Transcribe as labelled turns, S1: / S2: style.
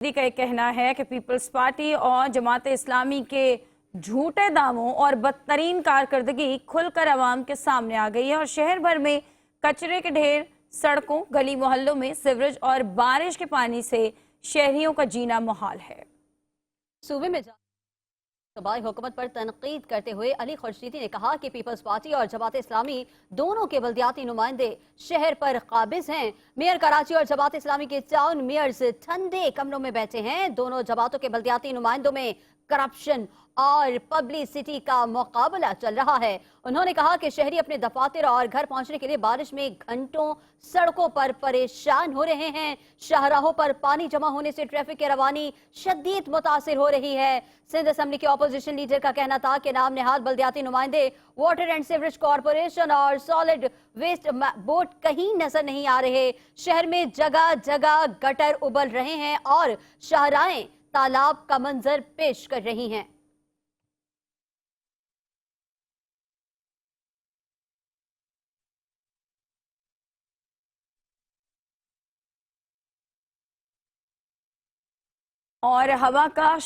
S1: का ये कहना है कि पीपल्स पार्टी और जमात इस्लामी के झूठे दावों और बदतरीन कारकर्दगी खुलकर अवाम के सामने आ गई है और शहर भर में कचरे के ढेर, सड़कों, गली मोहल्लों में सीवरेज और बारिश के पानी से शहरियों का जीना मुहाल है।
S2: सूबे में सूबाई हुकूमत पर तनकीद करते हुए अली खुर्शीदी ने कहा कि पीपल्स पार्टी और जमात इस्लामी दोनों के बल्दियाती नुमाइंदे शहर पर काबिज हैं। मेयर कराची और जमात इस्लामी के टाउन मेयर्स ठंडे कमरों में बैठे हैं। दोनों जमातों के बल्दियाती नुमाइंदों में करप्शन और पब्लिसिटी का मुकाबला चल रहा है। उन्होंने कहा कि शहरी अपने दफातर और घर पहुंचने के लिए बारिश में घंटों सड़कों पर परेशान हो रहे हैं। शाहराहों पर पानी जमा होने से ट्रैफिक की रवानी शदीद मुतासिर हो रही है। सिंध असेंबली के ऑपोजिशन लीडर का कहना था कि नाम नेहाद बल्दियाती नुमाइंदे, वाटर एंड सीवरेज कॉरपोरेशन और सॉलिड वेस्ट बोर्ड कहीं नजर नहीं आ रहे। शहर में जगह जगह गटर उबल रहे हैं और शाहराएं तालाब का मंजर पेश कर रही हैं।
S1: और हवा का